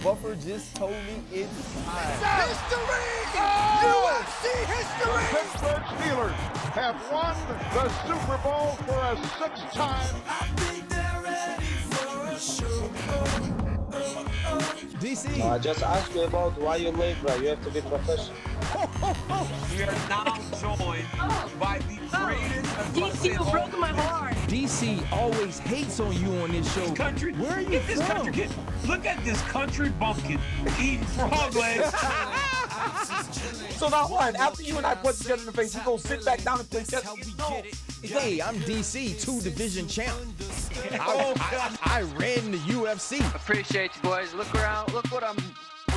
Buffer just told me it's time. History! Oh! UFC history! The Pittsburgh Steelers have won the Super Bowl for a sixth time. I think they're ready for a show. DC. I just asked you about why you late, bro. You have to be professional. We are now joined by the greatest. DC, you broke my heart. DC always hates on you on this show. Country. Where are you Get this from? country kid. Look at this country bumpkin eating frog legs. So now what? After you and I put together in the face, you go sit back down and play chess. No. Hey, I'm DC, 2-division champ. I ran the UFC. Appreciate you, boys. Look around. Look what I'm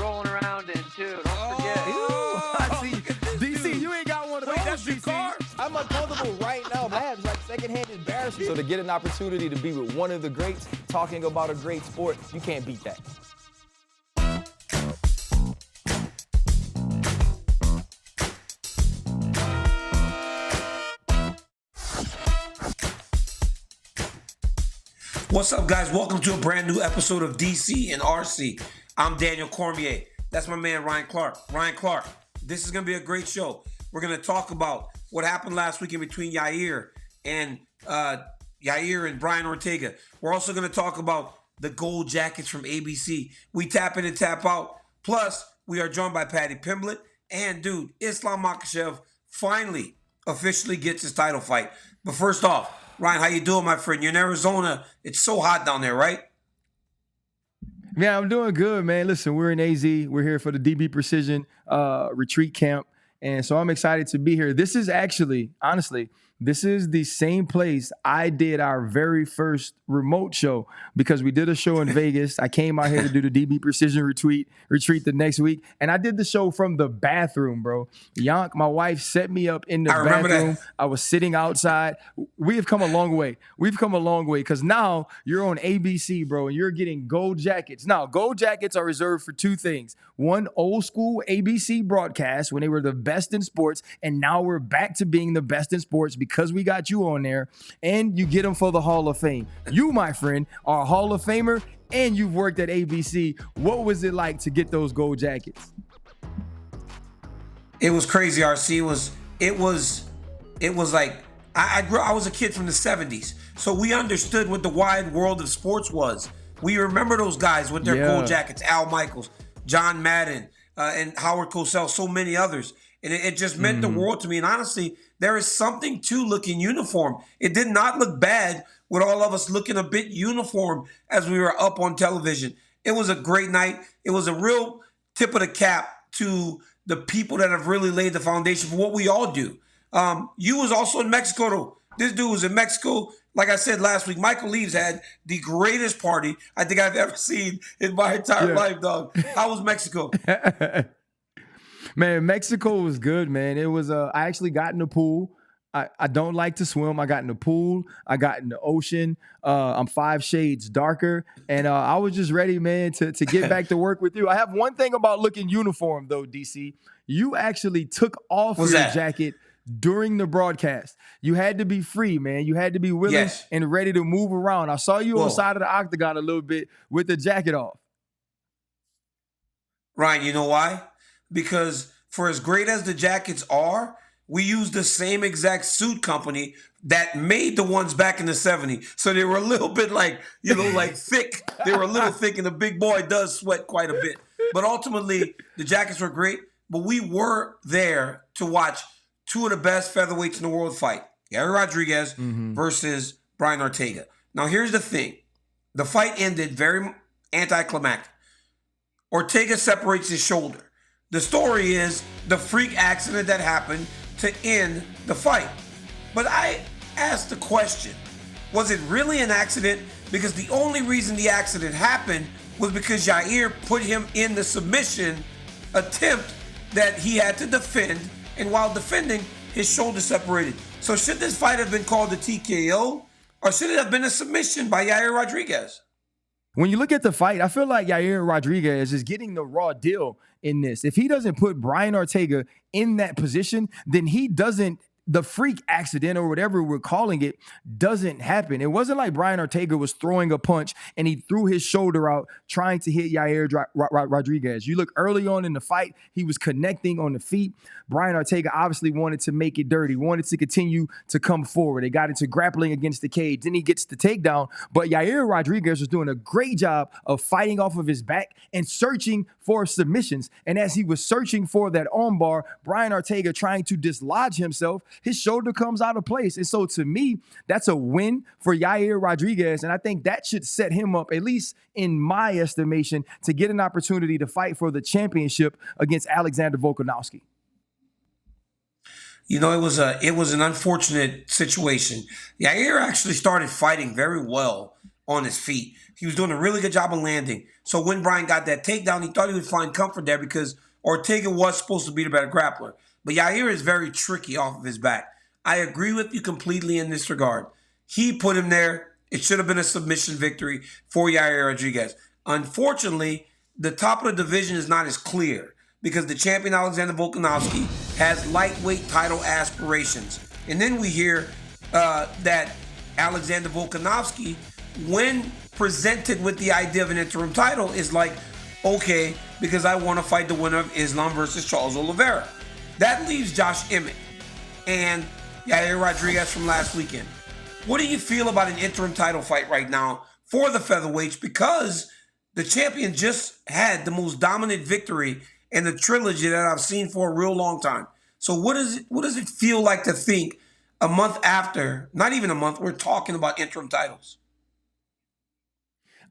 rolling around in, too. Don't forget. I see. DC, you ain't got one of those. Wait, that's your DC. car? I'm uncomfortable right now. I have like secondhand embarrassment. So to get an opportunity to be with one of the greats, talking about a great sport, you can't beat that. What's up, guys? Welcome to a brand new episode of DC and RC. I'm Daniel Cormier. That's my man, Ryan Clark. Ryan Clark, this is going to be a great show. We're going to talk about what happened last weekend between Yair and Brian Ortega. We're also going to talk about the gold jackets from ABC. We tap in and tap out. Plus, we are joined by Paddy Pimblett. And, dude, Islam Makhachev finally officially gets his title fight. But first off, Ryan, how you doing, my friend? You're in Arizona. It's so hot down there, right? Yeah, I'm doing good, man. Listen, we're in AZ. We're here for the DB Precision retreat camp. And so I'm excited to be here. This is actually, honestly, this is the same place I did our very first remote show because we did a show in Vegas. I came out here to do the DB Precision retreat the next week. And I did the show from the bathroom, bro. Yonk, my wife, set me up in the bathroom. I was sitting outside. We have come a long way. We've come a long way because now you're on ABC, bro, and you're getting gold jackets. Now, gold jackets are reserved for two things. One, old school ABC broadcast when they were the best in sports. And now we're back to being the best in sports because we got you on there, and you get them for the Hall of Fame. You, my friend, are a Hall of Famer, and you've worked at ABC. What was it like to get those gold jackets? It was crazy, RC. It was like I was a kid from the 70s, so we understood what the wide world of sports was. We remember those guys with their gold jackets, Al Michaels, John Madden, and Howard Cosell, so many others. And it just meant the world to me. And honestly, there is something to looking uniform. It did not look bad with all of us looking a bit uniform as we were up on television. It was a great night. It was a real tip of the cap to the people that have really laid the foundation for what we all do. You was also in Mexico, though. This dude was in Mexico. Like I said last week, Michael Leaves had the greatest party I think I've ever seen in my entire life, dog. How was Mexico? Man, Mexico was good, man. It was, I actually got in the pool. I don't like to swim. I got in the pool. I got in the ocean. I'm 5 shades darker. And I was just ready, man, to get back to work with you. I have one thing about looking uniform, though, DC. You actually took off your jacket during the broadcast. You had to be free, man. You had to be willing and ready to move around. I saw you on the side of the octagon a little bit with the jacket off. Ryan, you know why? Because for as great as the jackets are, we use the same exact suit company that made the ones back in the 70s. So they were a little bit like thick. They were a little thick, and the big boy does sweat quite a bit. But ultimately, the jackets were great. But we were there to watch two of the best featherweights in the world fight. Yair Rodriguez versus Brian Ortega. Now, here's the thing. The fight ended very anticlimactic. Ortega separates his shoulder. The story is the freak accident that happened to end the fight. But I asked the question, was it really an accident? Because the only reason the accident happened was because Yair put him in the submission attempt that he had to defend. And while defending, his shoulder separated. So should this fight have been called a TKO? Or should it have been a submission by Yair Rodriguez? When you look at the fight, I feel like Yair Rodriguez is getting the raw deal in this. If he doesn't put Brian Ortega in that position, then he doesn't the freak accident or whatever we're calling it doesn't happen. It wasn't like Brian Ortega was throwing a punch and he threw his shoulder out trying to hit Yair Rodriguez. You look early on in the fight, he was connecting on the feet. Brian Ortega obviously wanted to make it dirty, wanted to continue to come forward. They got into grappling against the cage. Then he gets the takedown. But Yair Rodriguez was doing a great job of fighting off of his back and searching for submissions. And as he was searching for that armbar, Brian Ortega trying to dislodge himself, his shoulder comes out of place. And so to me, that's a win for Yair Rodriguez. And I think that should set him up, at least in my estimation, to get an opportunity to fight for the championship against Alexander Volkanovski. You know, it was an unfortunate situation. Yair actually started fighting very well on his feet. He was doing a really good job of landing. So when Brian got that takedown, he thought he would find comfort there because Ortega was supposed to be the better grappler. But Yair is very tricky off of his back. I agree with you completely in this regard. He put him there. It should have been a submission victory for Yair Rodriguez. Unfortunately, the top of the division is not as clear because the champion Alexander Volkanovski has lightweight title aspirations. And then we hear that Alexander Volkanovski, when presented with the idea of an interim title, is like, okay, because I want to fight the winner of Islam versus Charles Oliveira. That leaves Josh Emmett and Yair Rodriguez from last weekend. What do you feel about an interim title fight right now for the featherweights? Because the champion just had the most dominant victory in the trilogy that I've seen for a real long time. So what does it feel like to think a month after, not even a month, we're talking about interim titles?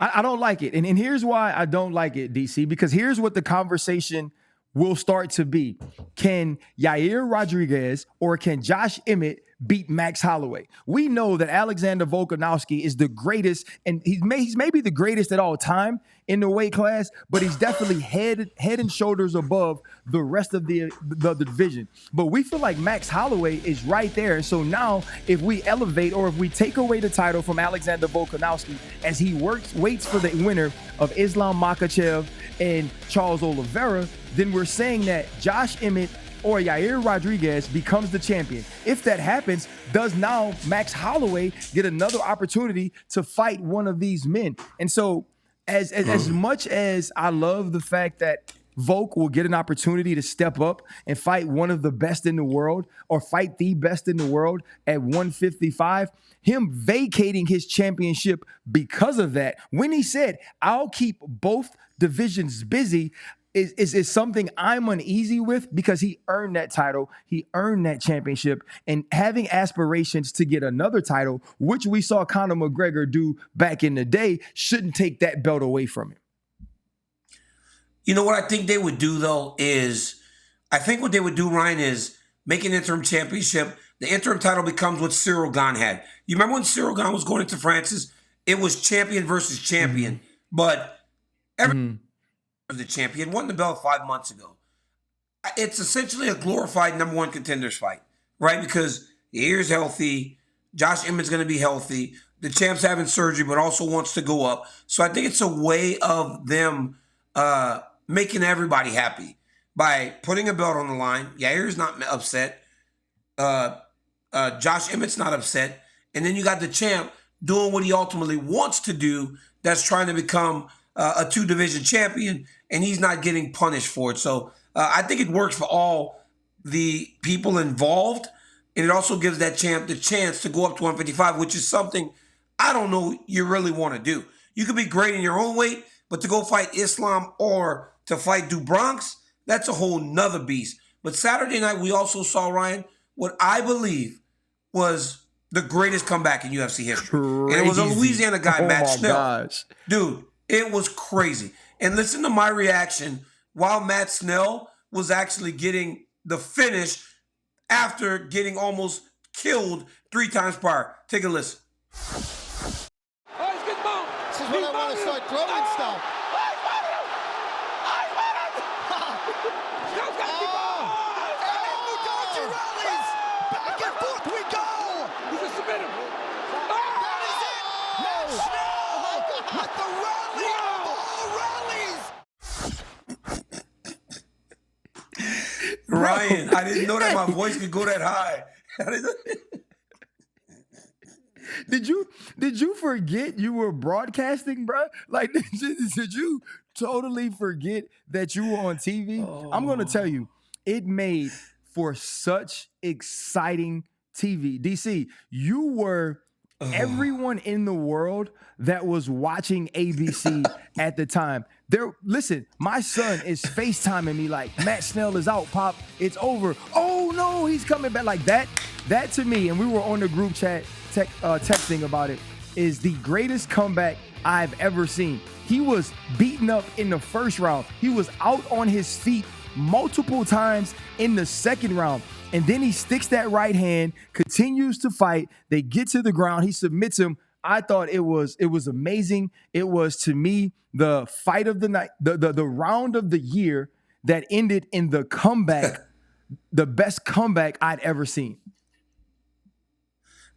I don't like it. And here's why I don't like it, DC, because here's what the conversation will start to be. Can Yair Rodriguez or can Josh Emmett beat Max Holloway? We know that Alexander Volkanovski is the greatest, and he's maybe the greatest at all time in the weight class, but he's definitely head and shoulders above the rest of the division. But we feel like Max Holloway is right there. And so now if we elevate or if we take away the title from Alexander Volkanovski as he waits for the winner of Islam Makhachev and Charles Oliveira, then we're saying that Josh Emmett or Yair Rodriguez becomes the champion. If that happens, does now Max Holloway get another opportunity to fight one of these men? And so as much as I love the fact that Volk will get an opportunity to step up and fight one of the best in the world or fight the best in the world at 155, him vacating his championship because of that, when he said, I'll keep both divisions busy, is something I'm uneasy with because he earned that title. He earned that championship, and having aspirations to get another title, which we saw Conor McGregor do back in the day, shouldn't take that belt away from him. You know what I think they would do, though, is I think what they would do, Ryan, is make an interim championship. The interim title becomes what Cyril Gane had. You remember when Cyril Gane was going into Francis? It was champion versus champion. Mm-hmm. But the champion won the belt 5 months ago. It's essentially a glorified number one contenders fight, right? Because Yair's healthy, Josh Emmett's going to be healthy, the champ's having surgery but also wants to go up. So I think it's a way of them making everybody happy by putting a belt on the line. Yair's not upset. Josh Emmett's not upset. And then you got the champ doing what he ultimately wants to do, that's trying to become a two-division champion, and he's not getting punished for it. So I think it works for all the people involved, and it also gives that champ the chance to go up to 155, which is something I don't know you really want to do. You could be great in your own weight, but to go fight Islam or to fight Du Bronx, that's a whole nother beast. But Saturday night, we also saw, Ryan, what I believe was the greatest comeback in UFC history. Crazy. And it was a Louisiana guy, Matt Schnell. Gosh. Dude, it was crazy. And listen to my reaction while Matt Schnell was actually getting the finish after getting almost killed 3 times prior. Take a listen. This is when I want to start throwing stuff. Back and forth we go. He's a submitter. That is it. Matt Schnell at the rally of all rallies. Ryan, I didn't know that my voice could go that high. Did you forget you were broadcasting, bro? Like, did you totally forget that you were on TV? I'm gonna tell you, it made for such exciting TV. DC, you were everyone in the world that was watching ABC at the time. Listen, my son is FaceTiming me like, Matt Schnell is out, Pop. It's over. Oh no, he's coming back. Like that to me, and we were on the group chat texting about it, is the greatest comeback I've ever seen. He was beaten up in the first round. He was out on his feet multiple times in the second round. And then he sticks that right hand, continues to fight. They get to the ground. He submits him. I thought it was amazing. It was, to me, the fight of the night, the round of the year that ended in the comeback, the best comeback I'd ever seen.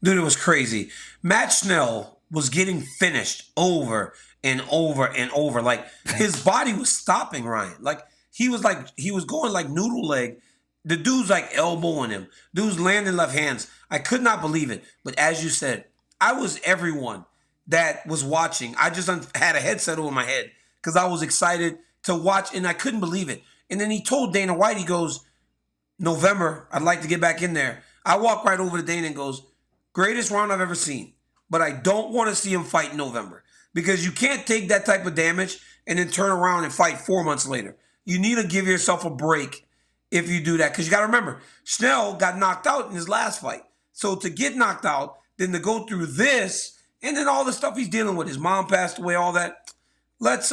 Dude, it was crazy. Matt Schnell was getting finished over and over and over. Like, his body was stopping Ryan. Like, he was going like noodle leg. The dude's like elbowing him. Dude's landing left hands. I could not believe it. But as you said, I was everyone that was watching. I just had a headset over my head because I was excited to watch, and I couldn't believe it. And then he told Dana White, he goes, November, I'd like to get back in there. I walk right over to Dana and goes, greatest round I've ever seen, but I don't want to see him fight in November because you can't take that type of damage and then turn around and fight 4 months later. You need to give yourself a break if you do that, because you got to remember, Schnell got knocked out in his last fight. So to get knocked out, then to go through this, and then all the stuff he's dealing with, his mom passed away, all that, let's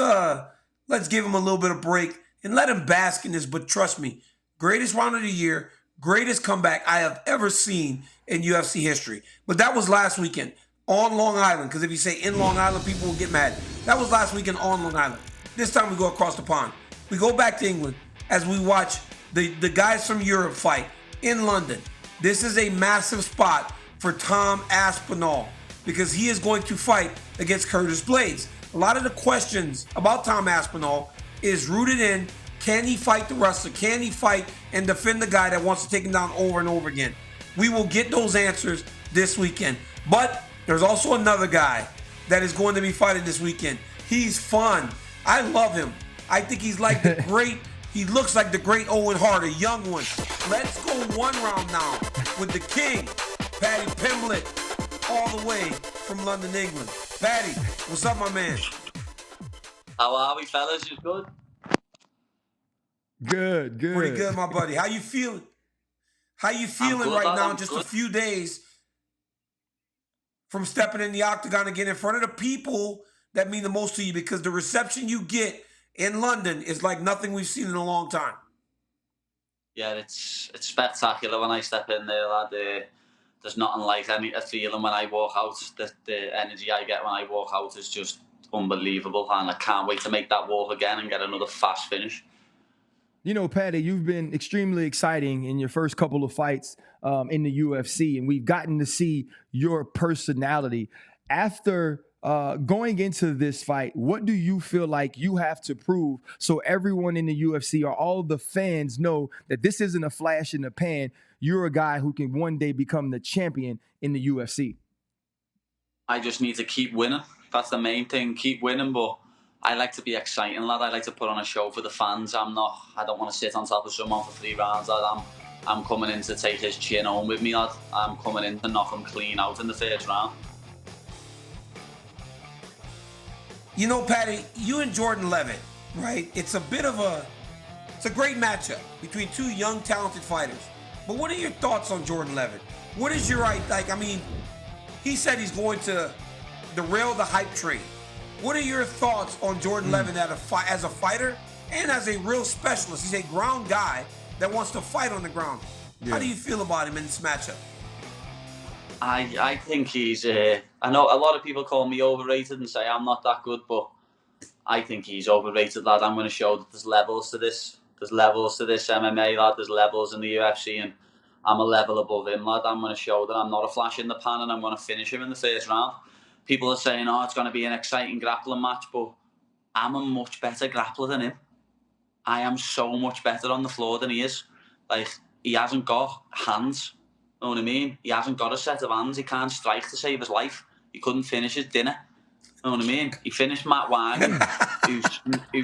give him a little bit of break and let him bask in this. But trust me, greatest round of the year, greatest comeback I have ever seen in UFC history. But that was last weekend on Long Island, because if you say in Long Island, people will get mad. That was last weekend on Long Island. This time we go across the pond. We go back to England as we watch the guys from Europe fight in London. This is a massive spot for Tom Aspinall because he is going to fight against Curtis Blades. A lot of the questions about Tom Aspinall is rooted in, can he fight the wrestler? Can he fight and defend the guy that wants to take him down over and over again? We will get those answers this weekend. But there's also another guy that is going to be fighting this weekend. He's fun. I love him. I think he's like the great, he looks like the great Owen Hart, a young one. Let's go one round now with the king, Paddy Pimblett, all the way from London, England. Paddy, what's up, my man? How are we, fellas? You good? Good. Pretty good, my buddy. How you feeling? How you feeling right now? Just a few days from stepping in the octagon again in front of the people that mean the most to you, because the reception you get in London is like nothing we've seen in a long time. Yeah, it's spectacular when I step in there, lad. There's nothing like a feeling when I walk out. The energy I get when I walk out is just unbelievable, and I can't wait to make that walk again and get another fast finish. You know, Paddy, you've been extremely exciting in your first couple of fights in the UFC, and we've gotten to see your personality. After going into this fight, what do you feel like you have to prove so everyone in the UFC or all the fans know that this isn't a flash in the pan? You're a guy who can one day become the champion in the UFC. I just need to keep winning. That's the main thing, keep winning. But I like to be exciting, lad. I like to put on a show for the fans. I don't want to sit on top of someone for 3 rounds, lad. I'm coming in to take his chin home with me, lad. I'm coming in to knock him clean out in the first round. You know, Paddy, you and Jordan Levitt, right? It's a great matchup between two young, talented fighters. But what are your thoughts on Jordan Levitt? What is your he said he's going to derail the hype train. What are your thoughts on Jordan Levitt as a fighter and as a real specialist? He's a ground guy that wants to fight on the ground. Yeah. How do you feel about him in this matchup? I think he's... I know a lot of people call me overrated and say I'm not that good, but I think he's overrated, lad. I'm going to show that there's levels to this. There's levels to this MMA, lad. There's levels in the UFC, and I'm a level above him, lad. I'm going to show that I'm not a flash in the pan, and I'm going to finish him in the first round. People are saying, it's going to be an exciting grappling match, but I'm a much better grappler than him. I am so much better on the floor than he is. Like, he hasn't got hands. You know what I mean? He hasn't got a set of hands. He can't strike to save his life. He couldn't finish his dinner. You know what I mean? He finished Matt Wyman, who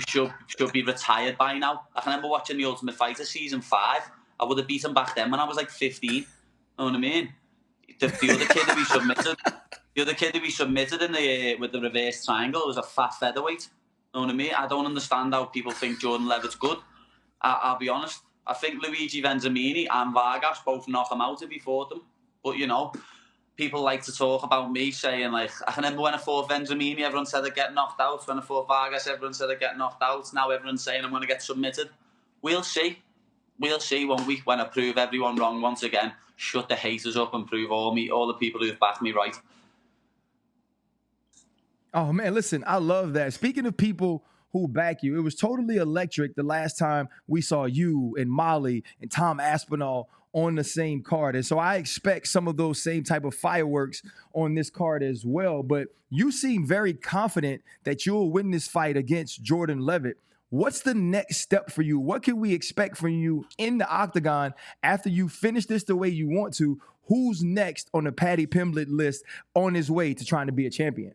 should be retired by now. I can remember watching The Ultimate Fighter season 5. I would have beaten back then when I was like 15. You know what I mean? The other kid who we submitted in the with the reverse triangle was a fat featherweight. You know what I mean? I don't understand how people think Jordan Levitt's good. I'll be honest. I think Luigi Ventimiglia and Vargas both knock him out if he fought them. But, you know, people like to talk about me saying, like, I can remember when I fought Ventimiglia, everyone said I'd get knocked out. When I fought Vargas, everyone said I'd get knocked out. Now everyone's saying I'm going to get submitted. We'll see. We'll see when I prove everyone wrong once again. Shut the haters up and prove all the people who've backed me right. Oh, man, listen, I love that. Speaking of people who back you, it was totally electric the last time we saw you and Molly and Tom Aspinall on the same card. And so I expect some of those same type of fireworks on this card as well. But you seem very confident that you'll win this fight against Jordan Levitt. What's the next step for you? What can we expect from you in the octagon after you finish this the way you want to? Who's next on the Paddy Pimblett list on his way to trying to be a champion?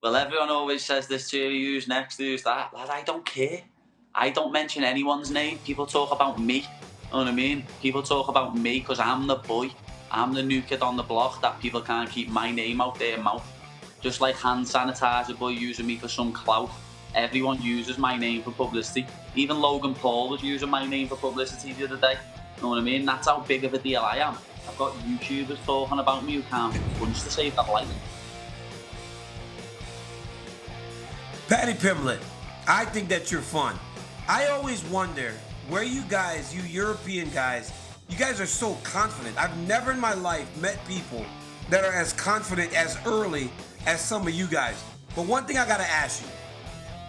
Well, everyone always says this to you, who's next, who's that. Lad, I don't care. I don't mention anyone's name. People talk about me. You know what I mean? People talk about me because I'm the boy. I'm the new kid on the block that people can't keep my name out their mouth. Just like hand sanitizer boy using me for some clout. Everyone uses my name for publicity. Even Logan Paul was using my name for publicity the other day. You know what I mean? That's how big of a deal I am. I've got YouTubers talking about me who can't punch to save that life. Paddy Pimblett, I think that you're fun. I always wonder where you guys, you European guys, you guys are so confident. I've never in my life met people that are as confident as early as some of you guys. But one thing I gotta ask you,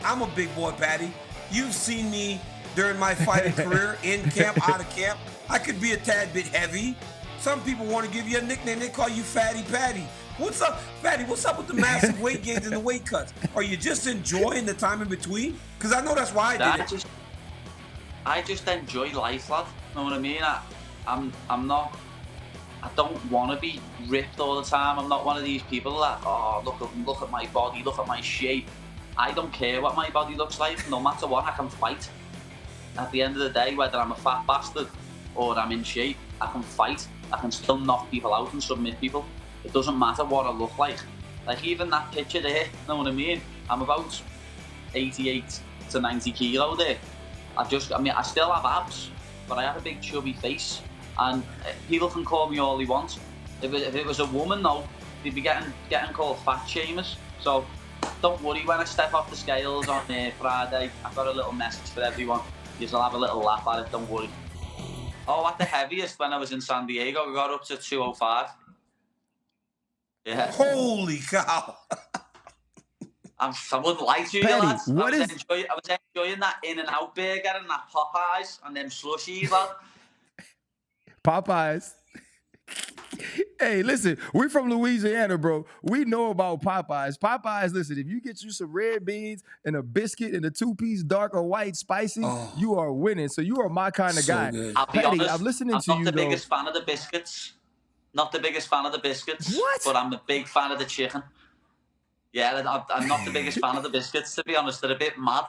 I'm a big boy, Paddy. You've seen me during my fighting career, in camp, out of camp. I could be a tad bit heavy. Some people want to give you a nickname. They call you Fatty Paddy. What's up, Fatty? What's up with the massive weight gains and the weight cuts? Are you just enjoying the time in between? Because I know that's why I did it. I just enjoy life, lad. You know what I mean? I'm not. I don't want to be ripped all the time. I'm not one of these people that, oh, look at my body, look at my shape. I don't care what my body looks like. No matter what, I can fight. At the end of the day, whether I'm a fat bastard or I'm in shape, I can fight. I can still knock people out and submit people. It doesn't matter what I look like. Like even that picture there, you know what I mean? I'm about 88 to 90 kilo there. I still have abs, but I have a big chubby face. And people can call me all they want. If it was a woman though, they'd be getting called fat shamers. So don't worry when I step off the scales on Friday. I've got a little message for everyone. You'll have a little laugh at it, don't worry. Oh, at the heaviest when I was in San Diego, we got up to 205. Yeah. Holy cow. I wouldn't lie to you, Paddy, lads. I was enjoying that In-N-Out burger and that Popeyes and them slushies, lad. Popeyes. Hey, listen, we're from Louisiana, bro. We know about Popeyes. Popeyes, listen, if you get you some red beans and a biscuit and a 2-piece dark or white spicy, you are winning. So you are my kind of guy. Good. I'll be Paddy, honest, I'm listening to you, I'm not the biggest fan of the biscuits. Not the biggest fan of the biscuits. What? But I'm a big fan of the chicken. Yeah, I'm not the biggest fan of the biscuits, to be honest. They're a bit mad.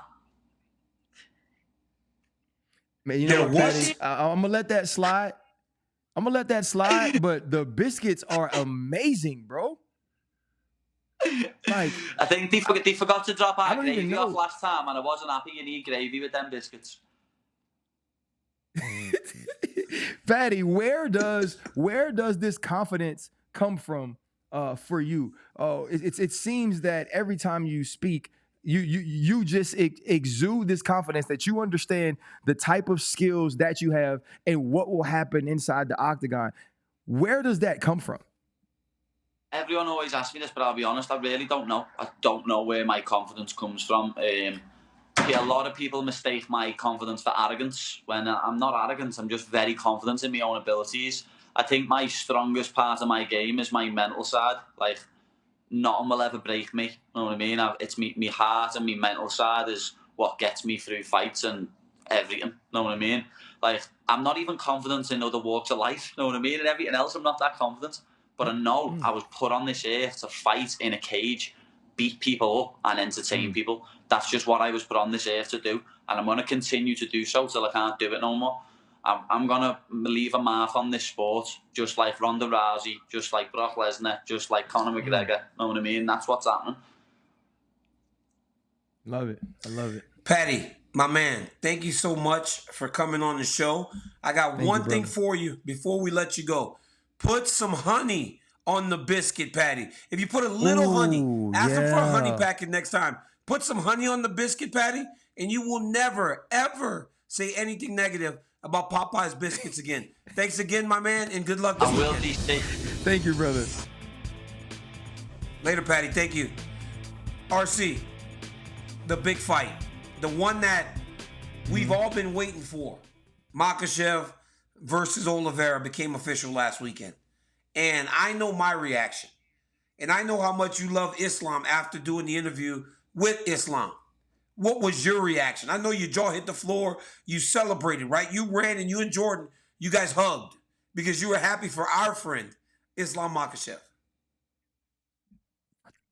Man, you know what, Paddy? I'm going to let that slide. But the biscuits are amazing, bro. Like, I think they forgot to drop our gravy know. off last time, and I wasn't happy you need gravy with them biscuits. Paddy, where does this confidence come from for you? It seems that every time you speak, you just exude this confidence that you understand the type of skills that you have and what will happen inside the octagon. Where does that come from? Everyone always asks me this, but I'll be honest, I really don't know. I don't know where my confidence comes from. A lot of people mistake my confidence for arrogance when I'm not arrogant. I'm just very confident in my own abilities. I think my strongest part of my game is my mental side. Like, nothing will ever break me. You know what I mean? It's me heart and my mental side is what gets me through fights, and everything. Know what I mean? Like, I'm not even confident in other walks of life. Know what I mean? And everything else, I'm not that confident. But I know I was put on this earth to fight in a cage, beat people up, and entertain people. That's just what I was put on this earth to do. And I'm going to continue to do so till I can't do it no more. I'm going to leave a mark on this sport, just like Ronda Rousey, just like Brock Lesnar, just like Conor McGregor. Know what I mean? That's what's happening. Love it. I love it. Paddy, my man, thank you so much for coming on the show. I got one thing for you before we let you go. Put some honey on the biscuit, Paddy. If you put a little honey, ask them for a honey packet next time. Put some honey on the biscuit, Paddy, and you will never, ever say anything negative about Popeye's biscuits again. Thanks again, my man, and good luck this weekend. I will, DC. Thank you, brother. Later, Paddy. Thank you. RC, the big fight, the one that we've all been waiting for. Makhachev versus Oliveira became official last weekend. And I know my reaction. And I know how much you love Islam after doing the interview with Islam. What was your reaction? I know your jaw hit the floor. You celebrated, right? You ran, and you and Jordan, you guys hugged because you were happy for our friend, Islam Makhachev.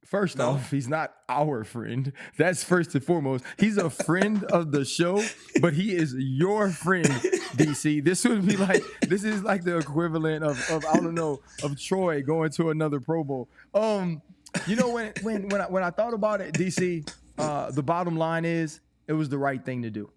First off, he's not our friend. That's first and foremost. He's a friend of the show, but he is your friend, DC. This would be like, this is like the equivalent of I don't know, of Troy going to another Pro Bowl. You know, when I thought about it, DC, the bottom line is it was the right thing to do.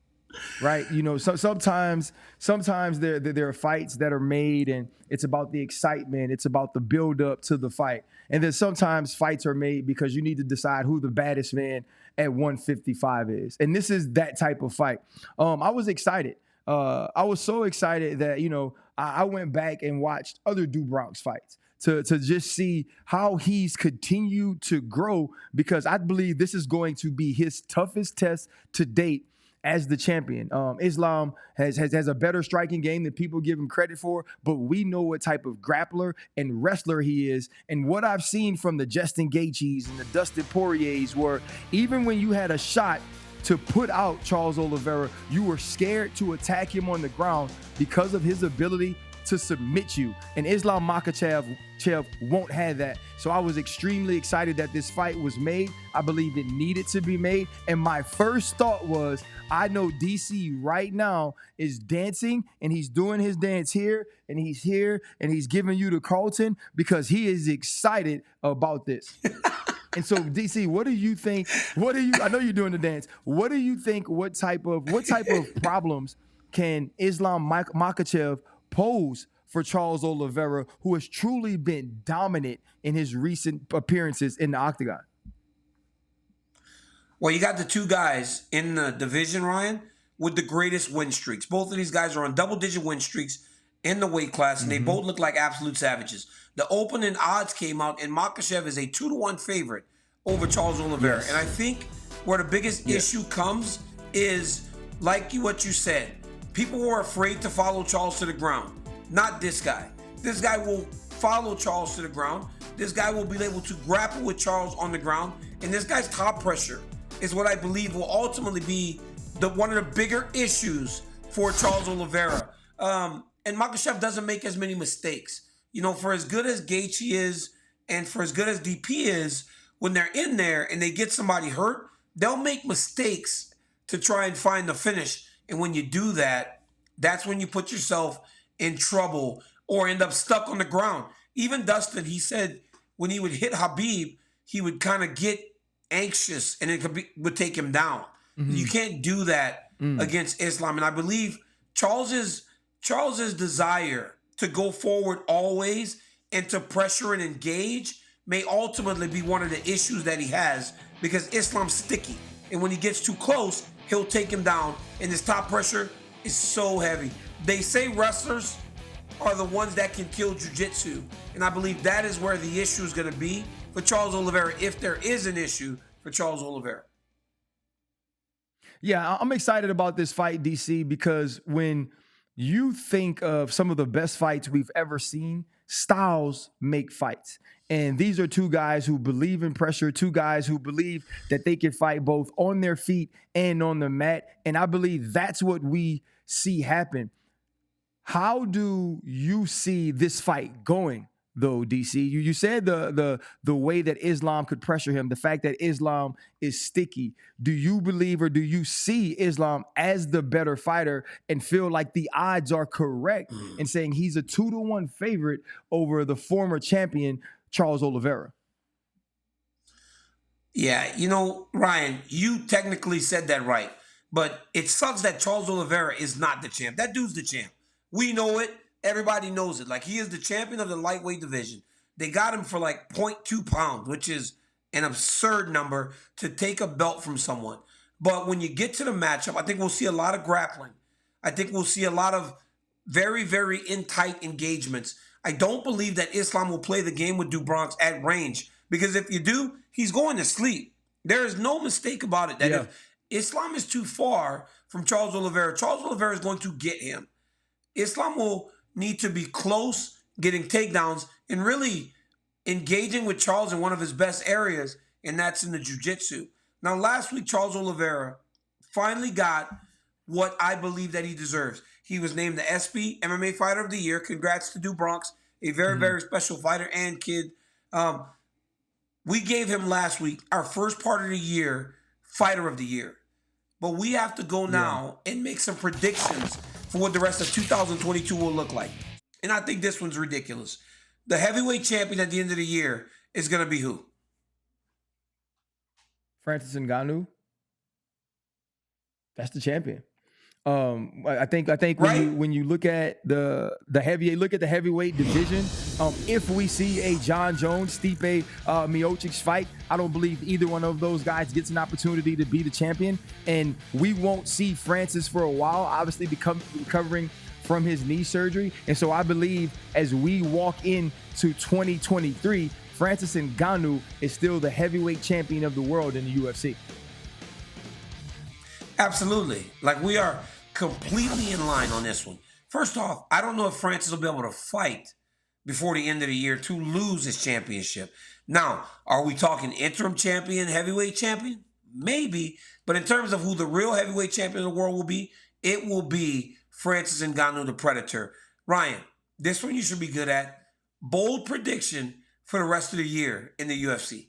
Right? You know, sometimes there are fights that are made and it's about the excitement. It's about the build up to the fight. And then sometimes fights are made because you need to decide who the baddest man at 155 is. And this is that type of fight. I was excited. I was so excited that, you know, I went back and watched other Do Bronx fights to just see how he's continued to grow, because I believe this is going to be his toughest test to date as the champion. Islam has a better striking game than people give him credit for, but we know what type of grappler and wrestler he is. And what I've seen from the Justin Gaethjes and the Dustin Poiriers, were even when you had a shot to put out Charles Oliveira, you were scared to attack him on the ground because of his ability to submit you. And Islam Makhachev won't have that. So I was extremely excited that this fight was made. I believe it needed to be made. And my first thought was, I know DC right now is dancing, and he's doing his dance here, and he's giving you the Carlton because he is excited about this. And so, DC, what do you think? I know you're doing the dance. What do you think? What type of problems can Islam Makhachev pose for Charles Oliveira, who has truly been dominant in his recent appearances in the octagon? Well, you got the two guys in the division, Ryan, with the greatest win streaks. Both of these guys are on double-digit win streaks in the weight class, and they both look like absolute savages. The opening odds came out, and Makhachev is a 2-1 favorite over Charles Oliveira. Yes. And I think where the biggest issue comes is, like what you said, people were afraid to follow Charles to the ground. Not this guy. This guy will follow Charles to the ground. This guy will be able to grapple with Charles on the ground. And this guy's top pressure is what I believe will ultimately be one of the bigger issues for Charles Oliveira. And Makhachev doesn't make as many mistakes. You know, for as good as Gaethje is and for as good as DP is, when they're in there and they get somebody hurt, they'll make mistakes to try and find the finish. And when you do that, that's when you put yourself in trouble or end up stuck on the ground. Even Dustin, he said when he would hit Habib, he would kind of get anxious and it would take him down. You can't do that against Islam. And I believe Charles's desire to go forward always and to pressure and engage may ultimately be one of the issues that he has, because Islam's sticky. And when he gets too close, he'll take him down. And his top pressure is so heavy. They say wrestlers are the ones that can kill jiu-jitsu. And I believe that is where the issue is going to be for Charles Oliveira, if there is an issue for Charles Oliveira. Yeah, I'm excited about this fight, DC, because when you think of some of the best fights we've ever seen styles make fights. And these are two guys who believe in pressure, two guys who believe that they can fight both on their feet and on the mat. And I believe that's what we see happen. How do you see this fight going, though, DC? You said the way that Islam could pressure him, the fact that Islam is sticky. Do you believe, or do you see Islam as the better fighter and feel like the odds are correct in saying he's a 2-1 favorite over the former champion, Charles Oliveira? Yeah, Ryan, you technically said that right, but it sucks that Charles Oliveira is not the champ. That dude's the champ. We know it. Everybody knows it. Like, he is the champion of the lightweight division. They got him for like 0.2 pounds, which is an absurd number to take a belt from someone. But when you get to the matchup, I think we'll see a lot of grappling. I think we'll see a lot of very, very in-tight engagements. I don't believe that Islam will play the game with DuBronx at range, because if you do, he's going to sleep. There is no mistake about it that if Islam is too far from Charles Oliveira is going to get him. Islam will need to be close, getting takedowns, and really engaging with Charles in one of his best areas, and that's in the jiu-jitsu. Now, last week, Charles Oliveira finally got what I believe that he deserves. He was named the SB MMA Fighter of the Year. Congrats to DuBronx, a very, very special fighter and kid. We gave him last week our first part of the year Fighter of the Year. But we have to go now and make some predictions for what the rest of 2022 will look like. And I think this one's ridiculous. The heavyweight champion at the end of the year is going to be who? Francis Ngannou. That's the champion. I think when you look at the heavyweight division, if we see a John Jones, Stipe Miocic fight, I don't believe either one of those guys gets an opportunity to be the champion, and we won't see Francis for a while, obviously recovering from his knee surgery. And so I believe as we walk into 2023, Francis Ngannou is still the heavyweight champion of the world in the UFC. Absolutely. Like, we are completely in line on this one. First off, I don't know if Francis will be able to fight before the end of the year to lose his championship. Now, are we talking interim champion, heavyweight champion? Maybe. But in terms of who the real heavyweight champion of the world will be, it will be Francis Ngannou, the Predator. Ryan, this one you should be good at. Bold prediction for the rest of the year in the UFC.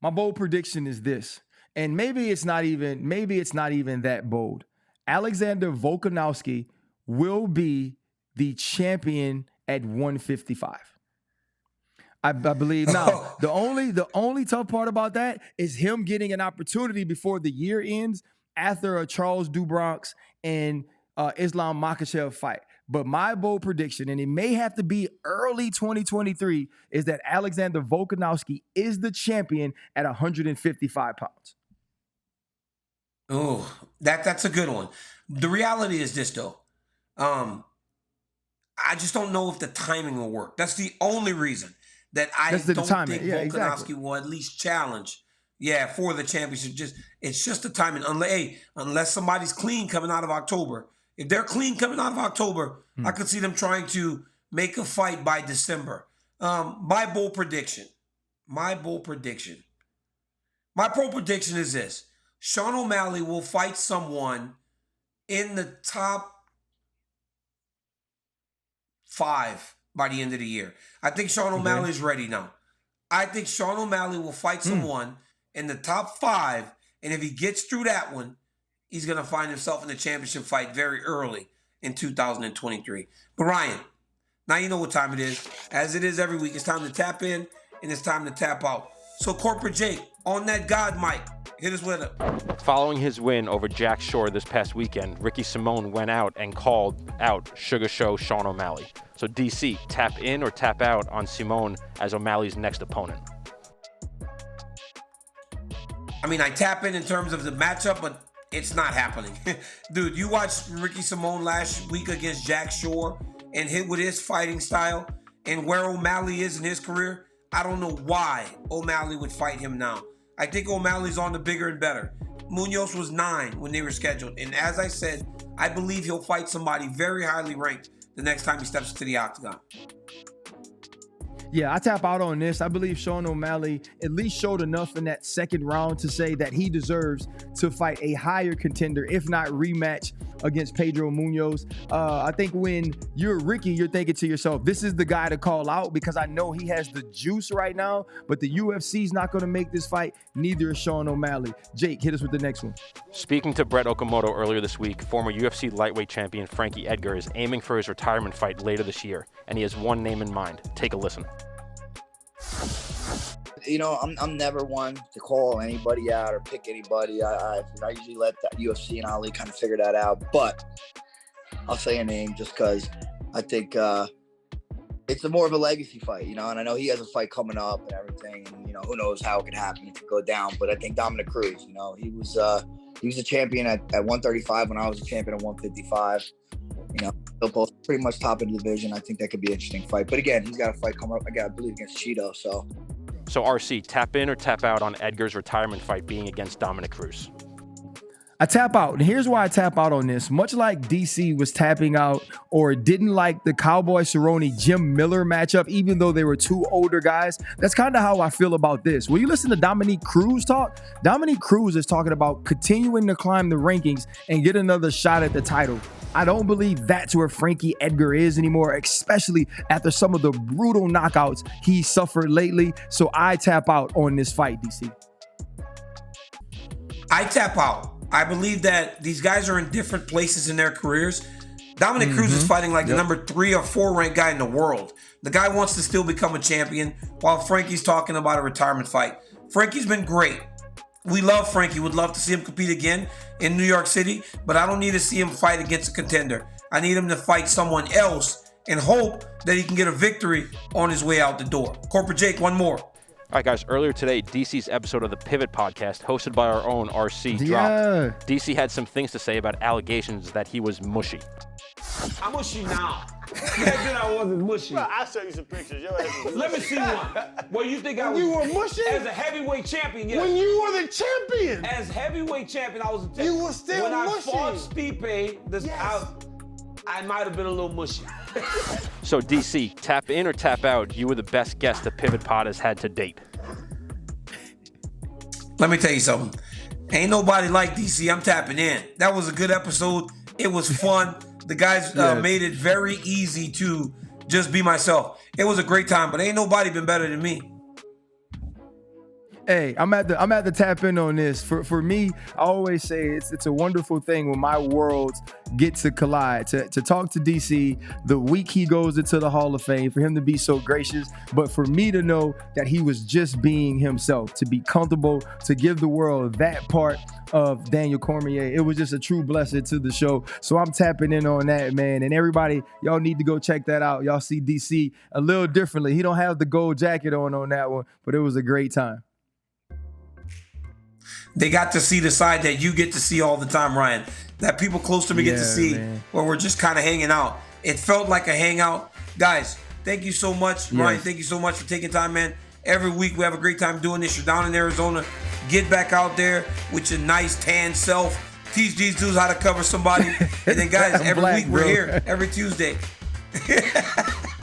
My bold prediction is this. And maybe it's not even that bold. Alexander Volkanovski will be the champion at 155. I believe. Now, the only tough part about that is him getting an opportunity before the year ends after a Charles DuBronx and Islam Makhachev fight. But my bold prediction, and it may have to be early 2023, is that Alexander Volkanovski is the champion at 155 pounds. Oh, that's a good one. The reality is this, though. I just don't know if the timing will work. That's the only reason that I don't think Volkanovski will at least challenge, for the championship. It's just the timing. Unless somebody's clean coming out of October. If they're clean coming out of October, I could see them trying to make a fight by December. My bold prediction is this. Sean O'Malley will fight someone in the top 5 by the end of the year. I think Sean O'Malley is ready now. I think Sean O'Malley will fight someone in the top 5, and if he gets through that one, he's going to find himself in the championship fight very early in 2023. But Ryan, now you know what time it is. As it is every week, it's time to tap in and it's time to tap out. So Corporate Jake, on that God mic, hit us with it. Following his win over Jack Shore this past weekend, Ricky Simone went out and called out Sugar Show Sean O'Malley. So DC, tap in or tap out on Simone as O'Malley's next opponent? I mean, I tap in terms of the matchup, but it's not happening. Dude, you watched Ricky Simone last week against Jack Shore and hit with his fighting style and where O'Malley is in his career. I don't know why O'Malley would fight him now. I think O'Malley's on the bigger and better. Munoz was 9 when they were scheduled. And as I said, I believe he'll fight somebody very highly ranked the next time he steps into the octagon. Yeah, I tap out on this. I believe Sean O'Malley at least showed enough in that second round to say that he deserves to fight a higher contender, if not rematch, against Pedro Munoz. I think when you're Ricky, you're thinking to yourself, this is the guy to call out because I know he has the juice right now, but the UFC's not going to make this fight. Neither is Sean O'Malley. Jake, hit us with the next one. Speaking to Brett Okamoto earlier this week, former UFC lightweight champion Frankie Edgar is aiming for his retirement fight later this year, and he has one name in mind. Take a listen. You know, I'm never one to call anybody out or pick anybody. I usually let the UFC and Ali kind of figure that out. But I'll say a name just because I think it's more of a legacy fight, you know. And I know he has a fight coming up and everything. And, you know, who knows how it could happen if it go down. But I think Dominic Cruz, you know, he was a champion at 135 when I was a champion at 155. You know, they're both pretty much top of the division. I think that could be an interesting fight. But again, he's got a fight coming up, I believe, against Cheeto. So RC, tap in or tap out on Edgar's retirement fight being against Dominic Cruz? I tap out. And here's why I tap out on this. Much like DC was tapping out or didn't like the Cowboy Cerrone Jim Miller matchup, even though they were two older guys, that's kind of how I feel about this. When you listen to Dominic Cruz talk, Dominic Cruz is talking about continuing to climb the rankings and get another shot at the title. I don't believe that's where Frankie Edgar is anymore, especially after some of the brutal knockouts he suffered lately. So I tap out on this fight, DC. I tap out. I believe that these guys are in different places in their careers. Dominic Cruz is fighting like the number 3 or 4 ranked guy in the world. The guy wants to still become a champion while Frankie's talking about a retirement fight. Frankie's been great. We love Frankie. Would love to see him compete again in New York City, but I don't need to see him fight against a contender. I need him to fight someone else and hope that he can get a victory on his way out the door. Corporate Jake, one more. All right, guys, earlier today, DC's episode of the Pivot podcast, hosted by our own RC, dropped. DC had some things to say about allegations that he was mushy. I'm mushy now. Then I wasn't mushy. Bro, I'll show you some pictures. Your ass was Let me see one. Well, you think I was... You were mushy? As a heavyweight champion, yes. When you were the champion. As heavyweight champion, I was a... You were still when mushy. When I fought Stipe, I might have been a little mushy. So, DC, tap in or tap out, you were the best guest the Pivot Pod has had to date. Let me tell you something. Ain't nobody like DC. I'm tapping in. That was a good episode. It was fun. The guys made it very easy to just be myself. It was a great time, but ain't nobody been better than me. Hey, I'm at the tap in on this. For me, I always say it's a wonderful thing when my worlds get to collide. To talk to DC the week he goes into the Hall of Fame, for him to be so gracious, but for me to know that he was just being himself, to be comfortable, to give the world that part of Daniel Cormier. It was just a true blessing to the show. So I'm tapping in on that, man. And everybody, y'all need to go check that out. Y'all see DC a little differently. He don't have the gold jacket on that one, but it was a great time. They got to see the side that you get to see all the time, Ryan. That people close to me get to see, where we're just kind of hanging out. It felt like a hangout. Guys, thank you so much. Ryan, thank you so much for taking time, man. Every week we have a great time doing this. You're down in Arizona. Get back out there with your nice tan self. Teach these dudes how to cover somebody. And then, guys, every week we're here. Every Tuesday.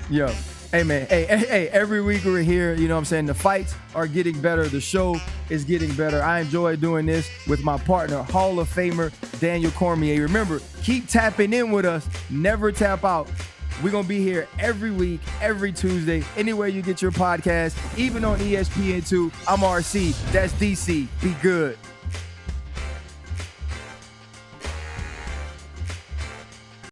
Yo. Hey, man. Hey, every week we're here. You know what I'm saying? The fights are getting better. The show is getting better. I enjoy doing this with my partner, Hall of Famer Daniel Cormier. Remember, keep tapping in with us. Never tap out. We're going to be here every week, every Tuesday, anywhere you get your podcast, even on ESPN2. I'm RC. That's DC. Be good.